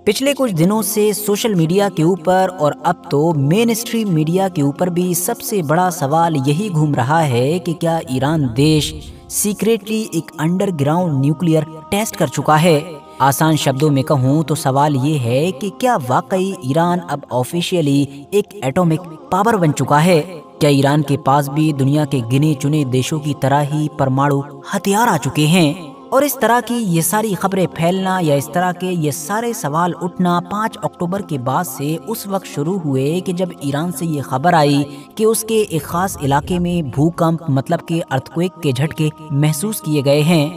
پچھلے کچھ دنوں سے سوشل میڈیا کے اوپر اور اب تو مین اسٹریم میڈیا کے اوپر بھی سب سے بڑا سوال یہی گھوم رہا ہے کہ کیا ایران دیش سیکریٹلی ایک انڈر گراؤنڈ نیوکلیئر ٹیسٹ کر چکا ہے۔ آسان شبدوں میں کہوں تو سوال یہ ہے کہ کیا واقعی ایران اب آفیشیلی ایک ایٹمک پاور بن چکا ہے؟ کیا ایران کے پاس بھی دنیا کے گنے چنے دیشوں کی طرح ہی پرماڑو ہتھیار آ چکے ہیں؟ اور اس طرح کی یہ ساری خبریں پھیلنا یا اس طرح کے یہ سارے سوال اٹھنا 5 اکتوبر کے بعد سے اس وقت شروع ہوئے کہ جب ایران سے یہ خبر آئی کہ اس کے ایک خاص علاقے میں بھوکمپ مطلب کہ ارتھکویک کے جھٹکے محسوس کیے گئے ہیں۔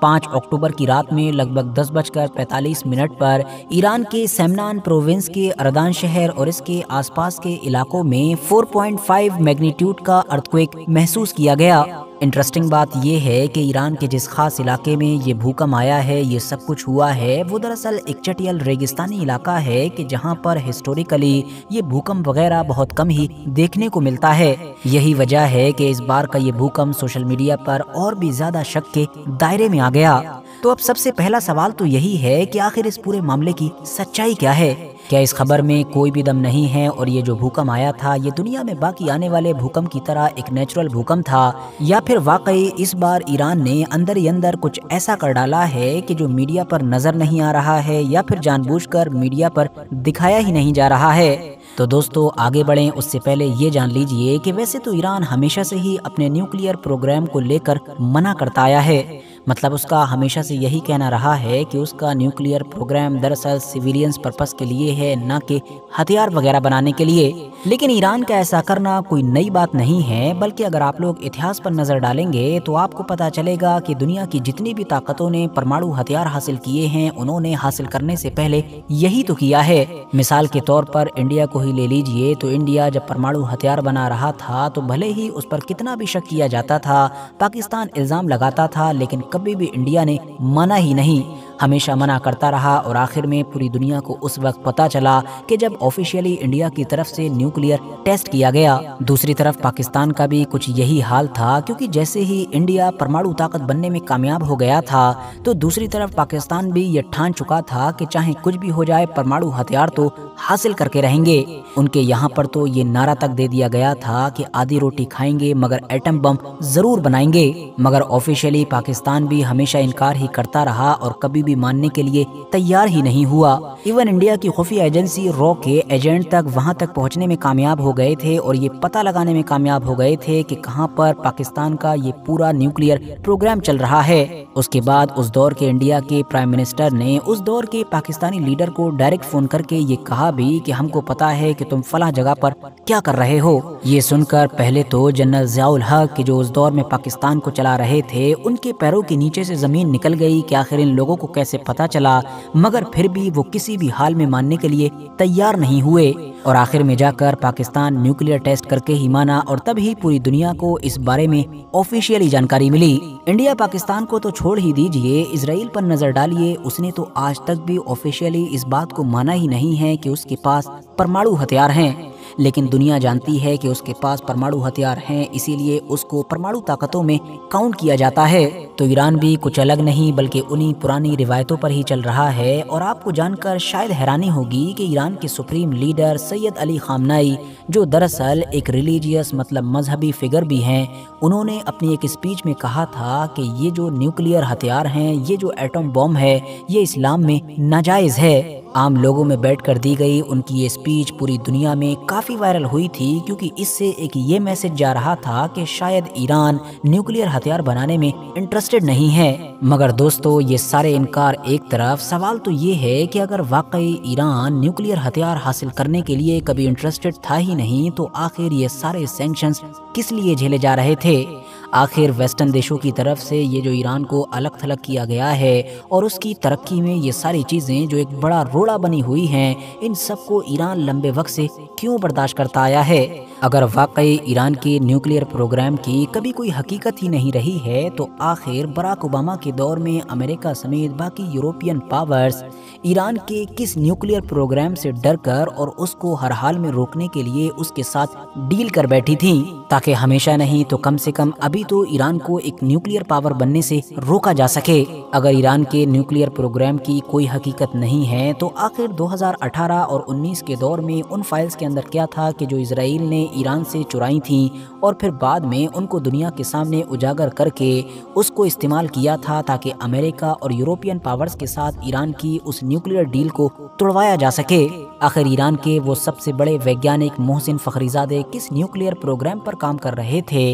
5 اکتوبر کی رات میں لگ بھگ 10:45 پر ایران کے سیمنان پروونس کے اردان شہر اور اس کے آس پاس کے علاقوں میں 4.5 میگنیٹیوڈ کا ارتھکویک محسوس کیا گیا۔ انٹرسٹنگ بات یہ ہے کہ ایران کے جس خاص علاقے میں یہ بھوکمپ آیا ہے، یہ سب کچھ ہوا ہے، وہ دراصل ایک چٹیل ریگستانی علاقہ ہے کہ جہاں پر ہسٹوریکلی یہ بھوکمپ وغیرہ بہت کم ہی دیکھنے کو ملتا ہے۔ یہی وجہ ہے کہ اس بار کا یہ بھوکمپ سوشل میڈیا پر اور بھی زیادہ شک کے دائرے میں آ گیا۔ تو اب سب سے پہلا سوال تو یہی ہے کہ آخر اس پورے معاملے کی سچائی کیا ہے؟ کیا اس خبر میں کوئی بھی دم نہیں ہے اور یہ جو بھوکمپ آیا تھا یہ دنیا میں باقی آنے والے بھوکمپ کی طرح ایک نیچرل بھوکمپ تھا، یا پھر واقعی اس بار ایران نے اندر ہی اندر کچھ ایسا کر ڈالا ہے کہ جو میڈیا پر نظر نہیں آ رہا ہے یا پھر جان بوجھ کر میڈیا پر دکھایا ہی نہیں جا رہا ہے؟ تو دوستو آگے بڑھیں اس سے پہلے یہ جان لیجئے کہ ویسے تو ایران ہمیشہ سے ہی اپنے نیوکلیئر پروگرام کو لے کر منع کرتا آیا ہے۔ مطلب اس کا ہمیشہ سے یہی کہنا رہا ہے کہ اس کا نیوکلیئر پروگرام دراصل سیویلینز پرپس کے لیے ہے، نہ کہ ہتھیار وغیرہ بنانے کے لیے۔ لیکن ایران کا ایسا کرنا کوئی نئی بات نہیں ہے، بلکہ اگر آپ لوگ اتہاس پر نظر ڈالیں گے تو آپ کو پتہ چلے گا کہ دنیا کی جتنی بھی طاقتوں نے پرماڑو ہتھیار حاصل کیے ہیں انہوں نے حاصل کرنے سے پہلے یہی تو کیا ہے۔ مثال کے طور پر انڈیا کو ہی لے لیجئے تو انڈیا جب پرماڑو ہتھیار بنا رہا تھا تو بھلے ہی اس پر کتنا بھی شک کیا جاتا تھا، پاکستان الزام لگاتا تھا، لیکن کبھی بھی انڈیا نے مانا ہی نہیں، ہمیشہ منع کرتا رہا، اور آخر میں پوری دنیا کو اس وقت پتا چلا کہ جب آفیشیلی انڈیا کی طرف سے نیوکلیئر ٹیسٹ کیا گیا۔ دوسری طرف پاکستان کا بھی کچھ یہی حال تھا، کیونکہ جیسے ہی انڈیا پرماڑو طاقت بننے میں کامیاب ہو گیا تھا تو دوسری طرف پاکستان بھی یہ ٹھان چکا تھا کہ چاہے کچھ بھی ہو جائے پرماڑو ہتھیار تو حاصل کر کے رہیں گے۔ ان کے یہاں پر تو یہ نعرہ تک دے دیا گیا تھا کہ آدھی روٹی کھائیں گے مگر ایٹم بم ضرور بنائیں گے، مگر آفیشیلی پاکستان بھی ہمیشہ انکار ہی کرتا رہا اور کبھی بھی ماننے کے لیے تیار ہی نہیں ہوا۔ ایون انڈیا کی خفیہ ایجنسی رو کے ایجنٹ تک وہاں تک پہنچنے میں کامیاب ہو گئے تھے اور یہ پتہ لگانے میں کامیاب ہو گئے تھے کہ کہاں پر پاکستان کا یہ پورا نیوکلیئر پروگرام چل رہا ہے۔ اس کے بعد اس دور کے انڈیا کے پرائم منسٹر نے اس دور کے پاکستانی لیڈر کو ڈائریکٹ فون کر کے یہ کہا بھی کہ ہم کو پتا ہے کہ تم فلاں جگہ پر کیا کر رہے ہو۔ یہ سن کر پہلے تو جنرل ضیاء الحق جو اس دور میں پاکستان کو چلا رہے تھے ان کے پیروں کے نیچے سے زمین نکل گئی کہ آخر ان لوگوں کو کیسے پتا چلا، مگر پھر بھی وہ کسی بھی حال میں ماننے کے لیے تیار نہیں ہوئے، اور آخر میں جا کر پاکستان نیوکلیئر ٹیسٹ کر کے ہی مانا، اور تب ہی پوری دنیا کو اس بارے میں آفیشیلی جانکاری ملی۔ انڈیا پاکستان کو تو چھوڑ ہی دیجئے، اسرائیل پر نظر ڈالیے، اس نے تو آج تک بھی آفیشیلی اس بات کو مانا ہی نہیں ہے کہ اس کے پاس پرماڑو ہتھیار ہیں، لیکن دنیا جانتی ہے کہ اس کے پاس پرماڑو ہتھیار ہیں، اسی لیے اس کو پرماڑو طاقتوں میں کاؤنٹ کیا جاتا ہے۔ تو ایران بھی کچھ الگ نہیں بلکہ انہی پرانی روایتوں پر ہی چل رہا ہے، اور آپ کو جان کر شاید حیرانی ہوگی کہ ایران کے سپریم لیڈر سید علی خامنائی، جو دراصل ایک ریلیجیس مطلب مذہبی فگر بھی ہیں، انہوں نے اپنی ایک اسپیچ میں کہا تھا کہ یہ جو نیوکلیئر ہتھیار ہیں، یہ جو ایٹم بم ہے، یہ اسلام میں ناجائز ہے۔ عام لوگوں میں بیٹھ کر دی گئی ان کی یہ اسپیچ پوری دنیا میں کافی وائرل ہوئی تھی، کیونکہ اس سے ایک یہ میسج جا رہا تھا کہ شاید ایران نیوکلیئر ہتھیار بنانے میں انٹرسٹڈ نہیں ہے۔ مگر دوستو یہ سارے انکار ایک طرف، سوال تو یہ ہے کہ اگر واقعی ایران نیوکلیئر ہتھیار حاصل کرنے کے لیے کبھی انٹرسٹڈ تھا ہی نہیں تو آخر یہ سارے سینکشنز کس لیے جھیلے جا رہے تھے؟ آخر ویسٹرن دیشوں کی طرف سے یہ جو ایران کو الگ تھلگ کیا گیا ہے اور اس کی ترقی میں یہ ساری چیزیں جو ایک بڑا روڑا بنی ہوئی ہیں، ان سب کو ایران لمبے وقت سے کیوں برداشت کرتا آیا ہے؟ اگر واقعی ایران کے نیوکلیئر پروگرام کی کبھی کوئی حقیقت ہی نہیں رہی ہے تو آخر براک اوباما کے دور میں امریکہ سمیت باقی یورپین پاورز ایران کے کس نیوکلیئر پروگرام سے ڈر کر اور اس کو ہر حال میں روکنے کے لیے اس کے ساتھ ڈیل کر بیٹھی تھیں، تاکہ ہمیشہ نہیں تو کم سے کم ابھی अभी तो ईरान को एक न्यूक्लियर पावर बनने से रोका जा सके। अगर ईरान के न्यूक्लियर प्रोग्राम की कोई हकीकत नहीं है तो आखिर 2018 और 19 के दौर में उन फाइल्स के अंदर क्या था कि जो इजराइल ने ईरान से चुराई थी और फिर बाद में उनको दुनिया के सामने उजागर करके उसको इस्तेमाल किया था ताकि अमेरिका और यूरोपियन पावर्स के साथ ईरान की उस न्यूक्लियर डील को तोड़वाया जा सके। आखिर ईरान के वो सबसे बड़े वैज्ञानिक मोहसिन फखरीजादे किस न्यूक्लियर प्रोग्राम पर काम कर रहे थे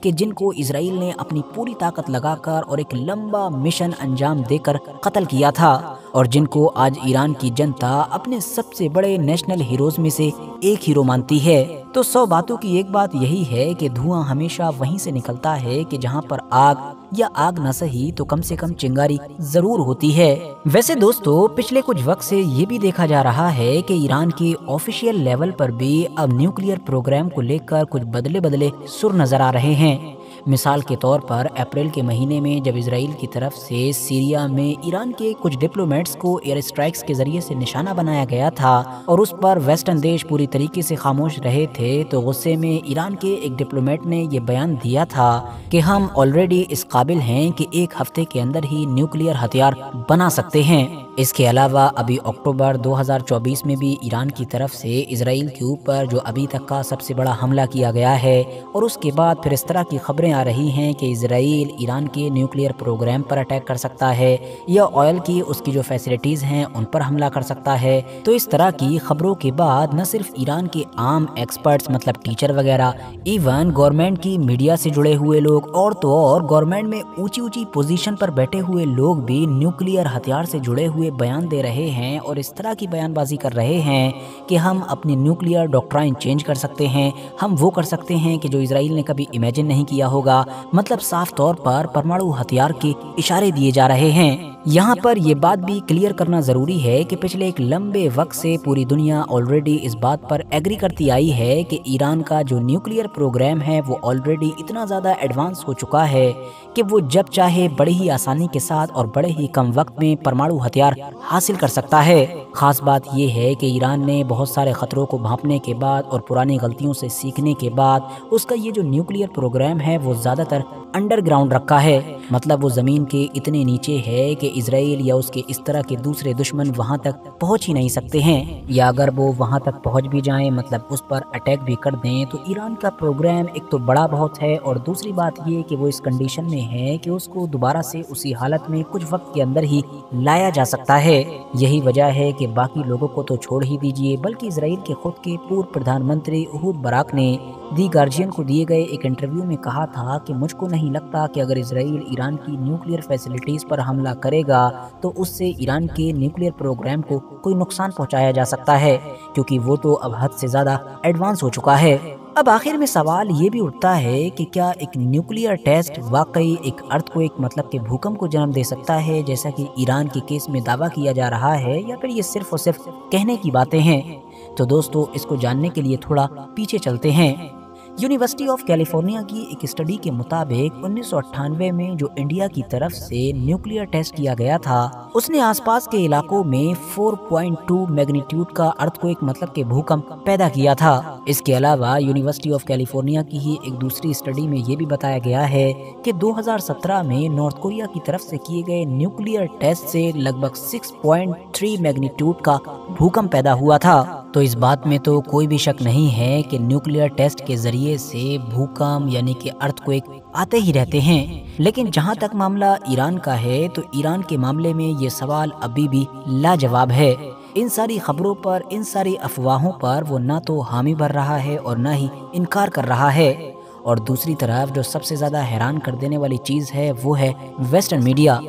कि जिनको इजराइल ने अपनी पूरी ताकत लगाकर और एक लंबा मिशन अंजाम देकर कत्ल किया था, और जिनको आज ईरान की जनता अपने सबसे बड़े नेशनल हीरोज में से एक हीरो मानती है। तो 100 बातों की एक बात यही है कि धुआं हमेशा वहीं से निकलता है कि जहां पर आग, या आग न सही तो कम से कम चिंगारी जरूर होती है। वैसे दोस्तों, पिछले कुछ वक्त से ये भी देखा जा रहा है कि ईरान के ऑफिशियल लेवल पर भी अब न्यूक्लियर प्रोग्राम को लेकर कुछ बदले बदले सुर नजर आ रहे हैं। मिसाल के तौर पर अप्रैल के महीने में जब इजराइल की तरफ से सीरिया में ईरान के कुछ डिप्लोमेट्स को एयर स्ट्राइक्स के जरिए से निशाना बनाया गया था और उस पर वेस्टर्न देश पूरी तरीके से खामोश रहे थे, तो गुस्से में ईरान के एक डिप्लोमेट ने ये बयान दिया था कि हम ऑलरेडी इस काबिल हैं कि एक हफ्ते के अंदर ही न्यूक्लियर हथियार बना सकते हैं। इसके अलावा अभी अक्टूबर 2024 में भी ईरान की तरफ से इजराइल के ऊपर जो अभी तक का सबसे बड़ा हमला किया गया है, और उसके बाद फिर इस तरह की खबरें आ रही हैं कि इजराइल ईरान के न्यूक्लियर प्रोग्राम पर अटैक कर सकता है या ऑयल की उसकी जो फैसिलिटीज़ हैं उन पर हमला कर सकता है। तो इस तरह की खबरों के बाद न सिर्फ ईरान के आम एक्सपर्ट्स मतलब टीचर वगैरह, इवन गवर्नमेंट की मीडिया से जुड़े हुए लोग और तो और गवर्नमेंट में ऊंची ऊंची पोजीशन पर बैठे हुए लोग भी न्यूक्लियर हथियार से जुड़े हुए बयान दे रहे हैं और इस तरह की बयानबाजी कर रहे हैं कि हम अपनी न्यूक्लियर डॉक्ट्राइन चेंज कर सकते हैं, हम वो कर सकते हैं कि जो इजराइल ने कभी इमेजिन नहीं किया होगा। मतलब साफ तौर पर परमाणु हथियार के इशारे दिए जा रहे हैं। यहाँ पर ये बात भी क्लियर करना जरूरी है कि पिछले एक लंबे वक्त से पूरी दुनिया ऑलरेडी इस बात पर एग्री करती आई है कि ईरान का जो न्यूक्लियर प्रोग्राम है वो ऑलरेडी इतना ज़्यादा एडवांस हो चुका है कि वो जब चाहे बड़ी ही आसानी के साथ और बड़े ही कम वक्त में परमाणु हथियार हासिल कर सकता है। खास बात यह है कि ईरान ने बहुत सारे खतरों को भांपने के बाद और पुरानी गलतियों से सीखने के बाद उसका ये जो न्यूक्लियर प्रोग्राम है वो ज़्यादातर अंडरग्राउंड रखा है। मतलब वो ज़मीन के इतने नीचे है कि इजराइल या उसके इस तरह के दूसरे दुश्मन वहाँ तक पहुँच ही नहीं सकते हैं, या अगर वो वहाँ तक पहुँच भी जाएं, मतलब उस पर अटैक भी कर दें, तो ईरान का प्रोग्राम एक तो बड़ा बहुत है और दूसरी बात ये कि वो इस कंडीशन में है कि उसको दोबारा से उसी हालत में कुछ वक्त के अंदर ही लाया जा सकता है। यही वजह है कि बाकी लोगों को तो छोड़ ही दीजिए, बल्कि इजराइल के खुद के पूर्व प्रधानमंत्री उहूद बराक ने दी गार्जियन को दिए गए एक इंटरव्यू में कहा था कि मुझको नहीं लगता कि अगर इजराइल ईरान की न्यूक्लियर फैसिलिटीज़ पर हमला करेगा तो उससे ईरान के न्यूक्लियर प्रोग्राम को कोई नुकसान पहुंचाया जा सकता है, क्योंकि वो तो अब हद से ज़्यादा एडवांस हो चुका है। अब आखिर में सवाल ये भी उठता है कि क्या एक न्यूक्लियर टेस्ट वाकई एक अर्थक्वेक मतलब के भूकंप को जन्म दे सकता है, जैसा कि ईरान के केस में दावा किया जा रहा है, या फिर ये सिर्फ और सिर्फ कहने की बातें हैं। तो दोस्तों, इसको जानने के लिए थोड़ा पीछे चलते हैं। यूनिवर्सिटी ऑफ कैलिफोर्निया की एक स्टडी के मुताबिक 1998 में जो इंडिया की तरफ से न्यूक्लियर टेस्ट किया गया था उसने आसपास के इलाकों में 4.2 मैग्नीट्यूड का अर्थक्वेक मतलब के भूकंप पैदा किया था। इसके अलावा यूनिवर्सिटी ऑफ कैलिफोर्निया की ही एक दूसरी स्टडी में ये भी बताया गया है कि 2017 में नॉर्थ कोरिया की तरफ से किए गए न्यूक्लियर टेस्ट से लगभग 6.3 मैग्नीट्यूड का भूकंप पैदा हुआ था। तो इस बात में तो कोई भी शक नहीं है कि न्यूक्लियर टेस्ट के जरिए से भूकंप यानी कि अर्थक्वेक आते ही रहते हैं। लेकिन जहां तक मामला ईरान का है तो ईरान के मामले में ये सवाल अभी भी लाजवाब है। इन सारी खबरों पर, इन सारी अफवाहों पर वो ना तो हामी भर रहा है और ना ही इनकार कर रहा है। और दूसरी तरफ जो सबसे ज़्यादा हैरान कर देने वाली चीज़ है वो है वेस्टर्न मीडिया।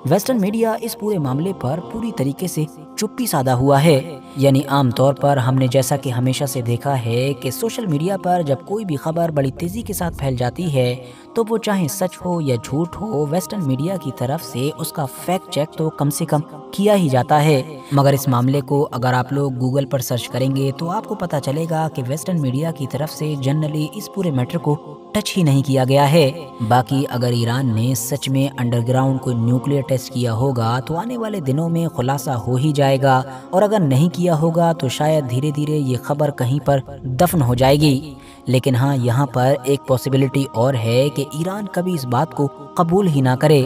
वेस्टर्न मीडिया इस पूरे मामले पर पूरी तरीके से चुप्पी साधा हुआ है। यानी आम तौर पर हमने जैसा कि हमेशा से देखा है कि सोशल मीडिया पर जब कोई भी खबर बड़ी तेज़ी के साथ फैल जाती है तो वो चाहे सच हो या झूठ हो, वेस्टर्न मीडिया की तरफ से उसका फैक्ट चेक तो कम से कम किया ही जाता है। मगर इस मामले को अगर आप लोग गूगल पर सर्च करेंगे तो आपको पता चलेगा कि वेस्टर्न मीडिया की तरफ से जनरली इस पूरे मैटर को टच ही नहीं किया गया है। बाकी अगर ईरान ने सच में अंडरग्राउंड कोई न्यूक्लियर टेस्ट किया होगा तो आने वाले दिनों में खुलासा हो ही जाएगा, और अगर नहीं किया होगा तो शायद धीरे धीरे ये खबर कहीं पर दफन हो जाएगी। लेकिन हाँ, यहाँ पर एक पॉसिबिलिटी और है कि ईरान कभी इस बात को कबूल ही ना करे,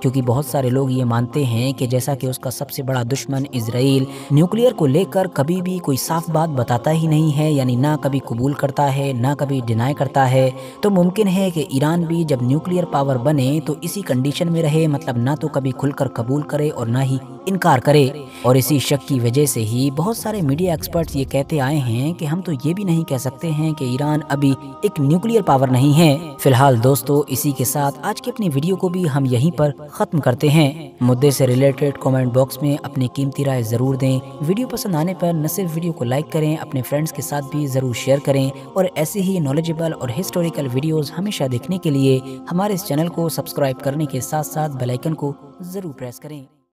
क्योंकि बहुत सारे लोग ये मानते हैं कि जैसा कि उसका सबसे बड़ा दुश्मन इजराइल न्यूक्लियर को लेकर कभी भी कोई साफ बात बताता ही नहीं है, यानी ना कभी कबूल करता है ना कभी डिनाई करता है, तो मुमकिन है कि ईरान भी जब न्यूक्लियर पावर बने तो इसी कंडीशन में रहे, मतलब ना तो कभी खुलकर कबूल करे और ना ही इनकार करे। और इसी शक की वजह से ही बहुत सारे मीडिया एक्सपर्ट्स ये कहते आए हैं कि हम तो ये भी नहीं कह सकते हैं कि ईरान अभी एक न्यूक्लियर पावर नहीं है। फिलहाल दोस्तों, इसी के साथ आज की अपनी वीडियो को भी हम यहीं पर खत्म करते हैं। मुद्दे से रिलेटेड कमेंट बॉक्स में अपनी कीमती राय जरूर दें। वीडियो पसंद आने पर न सिर्फ वीडियो को लाइक करें, अपने फ्रेंड्स के साथ भी जरूर शेयर करें, और ऐसे ही नॉलेजेबल और हिस्टोरिकल वीडियोस हमेशा देखने के लिए हमारे इस चैनल को सब्सक्राइब करने के साथ साथ बेल आइकन को जरूर प्रेस करें।